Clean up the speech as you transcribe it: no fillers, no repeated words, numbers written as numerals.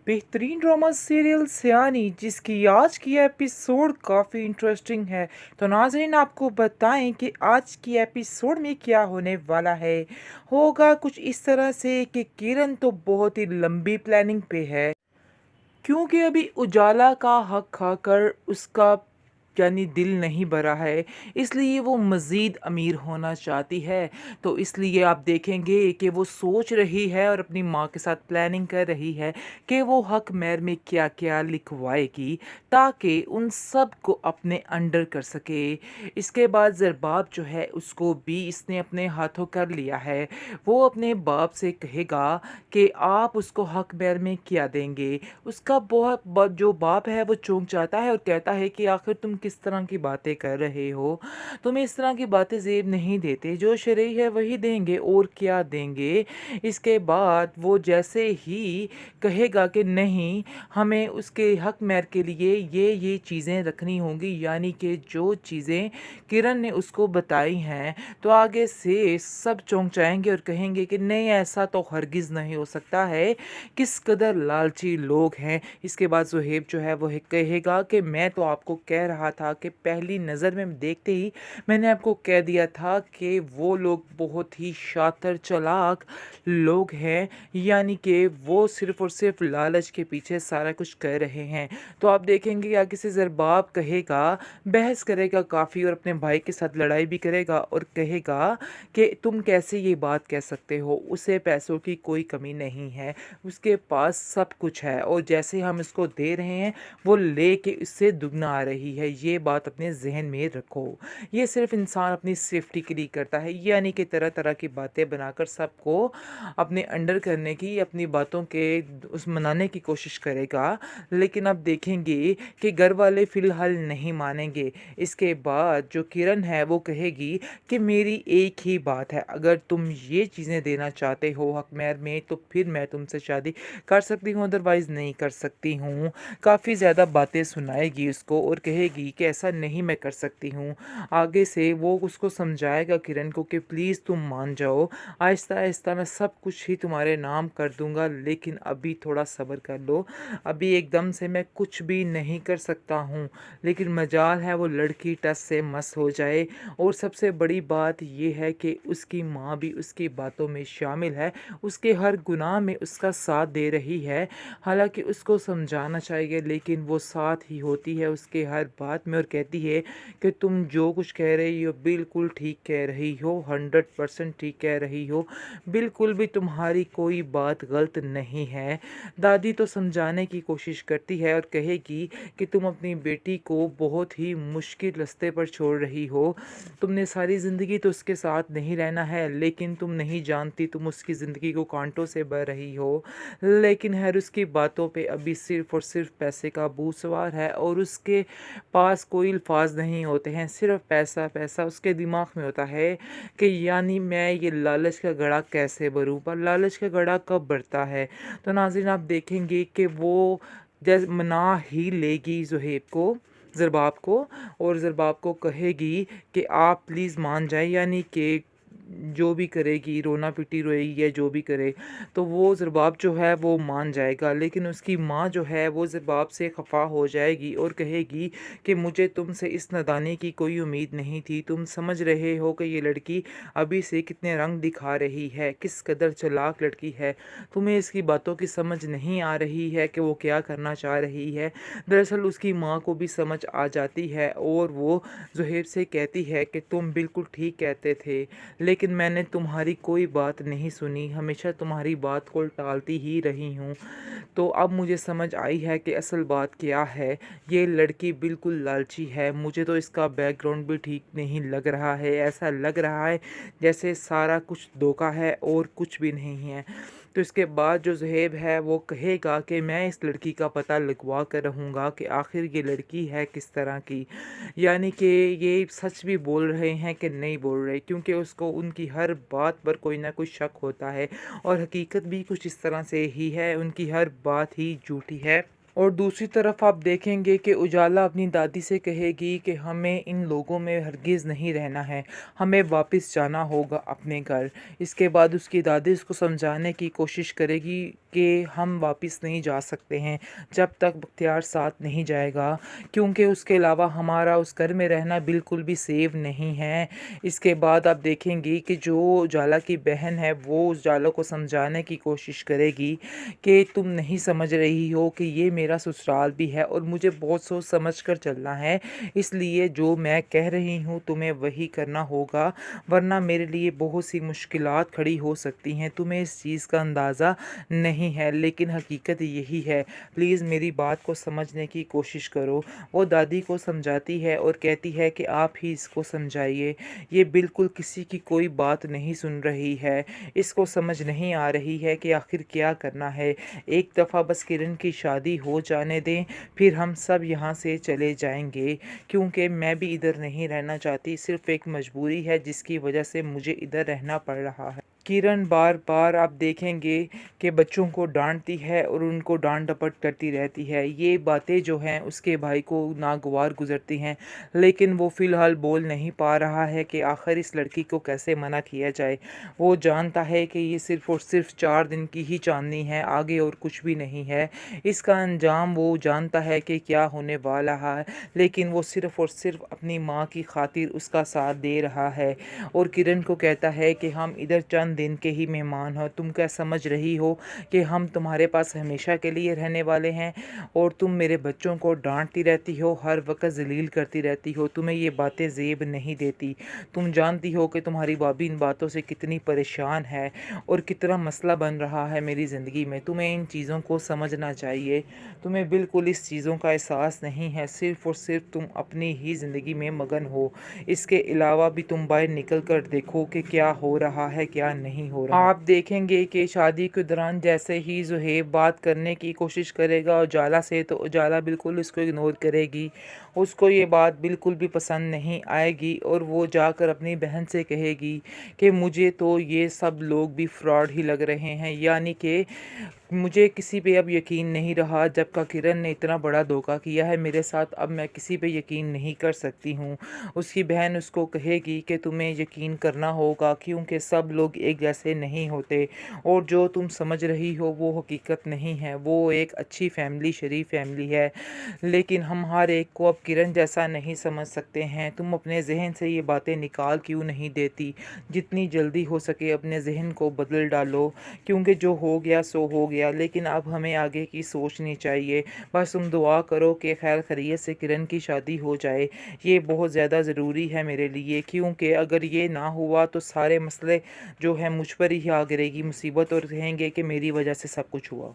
बेहतरीन drama serial सयानी जिसकी आज की एपिसोड काफ़ी इंटरेस्टिंग है। तो नाज़रीन आपको बताएं कि आज की एपिसोड में क्या होने वाला है। होगा कुछ इस तरह से कि किरण तो बहुत ही लंबी प्लानिंग पे है, क्योंकि अभी उजाला का हक खाकर उसका यानी दिल नहीं भरा है, इसलिए वो मज़ीद अमीर होना चाहती है। तो इसलिए आप देखेंगे कि वो सोच रही है और अपनी माँ के साथ प्लानिंग कर रही है कि वो हक महर में क्या क्या लिखवाएगी ताकि उन सब को अपने अंडर कर सके। इसके बाद ज़रबाब जो है उसको भी इसने अपने हाथों कर लिया है। वो अपने बाप से कहेगा कि आप उसको हक महर में क्या देंगे। उसका जो बाप है वो चौंक जाता है और कहता है कि आखिर तुम किस तरह की बातें कर रहे हो, तुम्हें इस तरह की बातें ज़ेब नहीं देते, जो शरई है वही देंगे और क्या देंगे। इसके बाद वो जैसे ही कहेगा कि नहीं, हमें उसके हक महर के लिए ये चीज़ें रखनी होंगी, यानी कि जो चीज़ें किरण ने उसको बताई हैं, तो आगे से सब चौंक जाएंगे और कहेंगे कि नहीं, ऐसा तो हरगिज़ नहीं हो सकता है, किस कदर लालची लोग हैं। इसके बाद ज़ुहैब जो है वो कहेगा कि मैं तो आपको कह रहा था कि पहली नज़र में देखते ही मैंने आपको कह दिया था कि वो लोग बहुत ही शातिर चालाक लोग हैं, यानी कि वो सिर्फ़ और सिर्फ लालच के पीछे सारा कुछ कर रहे हैं। तो आप देखेंगे आगे से ज़रबाब कहेगा, बहस करेगा काफ़ी और अपने भाई के साथ लड़ाई भी करेगा और कहेगा कि तुम कैसे ये बात कह सकते हो, उसे पैसों की कोई कमी नहीं है, उसके पास सब कुछ है और जैसे हम इसको दे रहे हैं वो लेके इससे दुगना आ रही है। ये बात अपने जहन में रखो। ये सिर्फ इंसान अपनी सेफ्टी के लिए करता है, यानी कि तरह तरह की बातें बनाकर सबको अपने अंडर करने की, अपनी बातों के उस मनाने की कोशिश करेगा। लेकिन अब देखेंगे कि घर वाले फ़िलहाल नहीं मानेंगे। इसके बाद जो किरण है वो कहेगी कि मेरी एक ही बात है, अगर तुम ये चीज़ें देना चाहते हो हक महर में तो फिर मैं तुमसे शादी कर सकती हूँ, अदरवाइज़ नहीं कर सकती हूँ। काफ़ी ज़्यादा बातें सुनाएगी उसको और कहेगी कि ऐसा नहीं मैं कर सकती हूँ। आगे से वो उसको समझाएगा किरण को कि प्लीज़ तुम मान जाओ, आहिस्ता आहिस्ता मैं सब कुछ ही तुम्हारे नाम कर दूँगा, लेकिन अभी थोड़ा सब्र कर लो। अभी एकदम से मैं कुछ भी नहीं कर सकता हूँ, लेकिन मजाल है वो लड़की टस से मस हो जाए। और सबसे बड़ी बात ये है कि उसकी माँ भी उसकी बातों में शामिल है, उसके हर गुनाह में उसका साथ दे रही है। हालांकि उसको समझाना चाहिए, लेकिन वो साथ ही होती है उसके हर बात में और कहती है कि तुम जो कुछ कह रही हो बिल्कुल ठीक कह रही हो, 100% ठीक कह रही हो, बिल्कुल भी तुम्हारी कोई बात गलत नहीं है। दादी तो समझाने की कोशिश करती है और कहेगी कि तुम अपनी बेटी को बहुत ही मुश्किल रास्ते पर छोड़ रही हो, तुमने सारी ज़िंदगी तो उसके साथ नहीं रहना है, लेकिन तुम नहीं जानती तुम उसकी ज़िंदगी को कांटों से भर रही हो। लेकिन हर उसकी बातों पे अभी सिर्फ़ और सिर्फ पैसे का भूत सवार है और उसके पास कोई अल्फाज नहीं होते हैं, सिर्फ पैसा पैसा उसके दिमाग में होता है कि यानी मैं ये लालच का घड़ा कैसे भरूं, पर लालच का घड़ा कब भरता है। तो नाज़रीन आप देखेंगे कि वो जैसे मना ही लेगी ज़ुहैब को, ज़रबाब को, और ज़रबाब को कहेगी कि आप प्लीज़ मान जाए, यानी कि जो भी करेगी, रोना पिटी रोएगी या जो भी करे, तो वो ज़रबाब जो है वो मान जाएगा। लेकिन उसकी माँ जो है वो ज़रबाब से खफा हो जाएगी और कहेगी कि मुझे तुमसे इस नादानी की कोई उम्मीद नहीं थी, तुम समझ रहे हो कि ये लड़की अभी से कितने रंग दिखा रही है, किस कदर चालाक लड़की है, तुम्हें इसकी बातों की समझ नहीं आ रही है कि वो क्या करना चाह रही है। दरअसल उसकी माँ को भी समझ आ जाती है और वो ज़ुहैब से कहती है कि तुम बिल्कुल ठीक कहते थे, लेकिन मैंने तुम्हारी कोई बात नहीं सुनी, हमेशा तुम्हारी बात को टालती ही रही हूँ। तो अब मुझे समझ आई है कि असल बात क्या है। ये लड़की बिल्कुल लालची है, मुझे तो इसका बैकग्राउंड भी ठीक नहीं लग रहा है, ऐसा लग रहा है जैसे सारा कुछ धोखा है और कुछ भी नहीं है। तो इसके बाद जो ज़ुहैब है वो कहेगा कि मैं इस लड़की का पता लगवा कर रहूँगा कि आखिर ये लड़की है किस तरह की, यानी कि ये सच भी बोल रहे हैं कि नहीं बोल रहे, क्योंकि उसको उनकी हर बात पर कोई ना कोई शक होता है और हकीकत भी कुछ इस तरह से ही है, उनकी हर बात ही झूठी है और दूसरी तरफ आप देखेंगे कि उजाला अपनी दादी से कहेगी कि हमें इन लोगों में हरगिज़ नहीं रहना है, हमें वापस जाना होगा अपने घर। इसके बाद उसकी दादी उसको समझाने की कोशिश करेगी कि हम वापस नहीं जा सकते हैं जब तक बख्तियार साथ नहीं जाएगा, क्योंकि उसके अलावा हमारा उस घर में रहना बिल्कुल भी सेफ नहीं है। इसके बाद आप देखेंगी कि जो उजाला की बहन है वो उजाला को समझाने की कोशिश करेगी कि तुम नहीं समझ रही हो कि ये मेरा ससुराल भी है और मुझे बहुत सोच समझ कर चलना है, इसलिए जो मैं कह रही हूँ तुम्हें वही करना होगा, वरना मेरे लिए बहुत सी मुश्किलात खड़ी हो सकती हैं। तुम्हें इस चीज़ का अंदाज़ा नहीं है, लेकिन हकीकत यही है। प्लीज़ मेरी बात को समझने की कोशिश करो। वो दादी को समझाती है और कहती है कि आप ही इसको समझाइए, ये बिल्कुल किसी की कोई बात नहीं सुन रही है, इसको समझ नहीं आ रही है कि आखिर क्या करना है। एक दफ़ा बस किरण की शादी हो जाने दें, फिर हम सब यहाँ से चले जाएंगे, क्योंकि मैं भी इधर नहीं रहना चाहती, सिर्फ़ एक मजबूरी है जिसकी वजह से मुझे इधर रहना पड़ रहा है। किरण बार बार आप देखेंगे कि बच्चों को डांटती है और उनको डांट डपट करती रहती है। ये बातें जो हैं उसके भाई को नागवार गुजरती हैं, लेकिन वो फ़िलहाल बोल नहीं पा रहा है कि आखिर इस लड़की को कैसे मना किया जाए। वो जानता है कि ये सिर्फ़ और सिर्फ 4 दिन की ही चांदनी है, आगे और कुछ भी नहीं है। इसका अंजाम वो जानता है कि क्या होने वाला है, लेकिन वो सिर्फ़ और सिर्फ अपनी माँ की खातिर उसका साथ दे रहा है और किरण को कहता है कि हम इधर चंद दिन के ही मेहमान हो, तुम क्या समझ रही हो कि हम तुम्हारे पास हमेशा के लिए रहने वाले हैं, और तुम मेरे बच्चों को डांटती रहती हो, हर वक्त जलील करती रहती हो, तुम्हें ये बातें ज़ेब नहीं देती। तुम जानती हो कि तुम्हारी भाभी इन बातों से कितनी परेशान है और कितना मसला बन रहा है मेरी ज़िंदगी में। तुम्हें इन चीज़ों को समझना चाहिए, तुम्हें बिल्कुल इस चीज़ों का एहसास नहीं है, सिर्फ़ और सिर्फ तुम अपनी ही ज़िंदगी में मगन हो। इसके अलावा भी तुम बाहर निकल कर देखो कि क्या हो रहा है क्या नहीं हो रहा। आप देखेंगे कि शादी के दौरान जैसे ही ज़ुहैब बात करने की कोशिश करेगा उजाला से, तो उजाला बिल्कुल उसको इग्नोर करेगी, उसको ये बात बिल्कुल भी पसंद नहीं आएगी और वो जाकर अपनी बहन से कहेगी कि मुझे तो ये सब लोग भी फ्रॉड ही लग रहे हैं, यानी कि मुझे किसी पे अब यकीन नहीं रहा। जब का किरण ने इतना बड़ा धोखा किया है मेरे साथ, अब मैं किसी पे यकीन नहीं कर सकती हूँ। उसकी बहन उसको कहेगी कि तुम्हें यकीन करना होगा, क्योंकि सब लोग एक जैसे नहीं होते और जो तुम समझ रही हो वो हकीकत नहीं है। वो एक अच्छी फैमिली, शरीफ फैमिली है, लेकिन हम हर एक को अब किरण जैसा नहीं समझ सकते हैं। तुम अपने जहन से ये बातें निकाल क्यों नहीं देती? जितनी जल्दी हो सके अपने जहन को बदल डालो, क्योंकि जो हो गया सो हो गया, लेकिन अब हमें आगे की सोचनी चाहिए। बस तुम दुआ करो कि खैर खैरियत से किरण की शादी हो जाए, ये बहुत ज़्यादा ज़रूरी है मेरे लिए, क्योंकि अगर ये ना हुआ तो सारे मसले जो है मुझ पर ही आ गिरेगी मुसीबत और कहेंगे कि मेरी वजह से सब कुछ हुआ।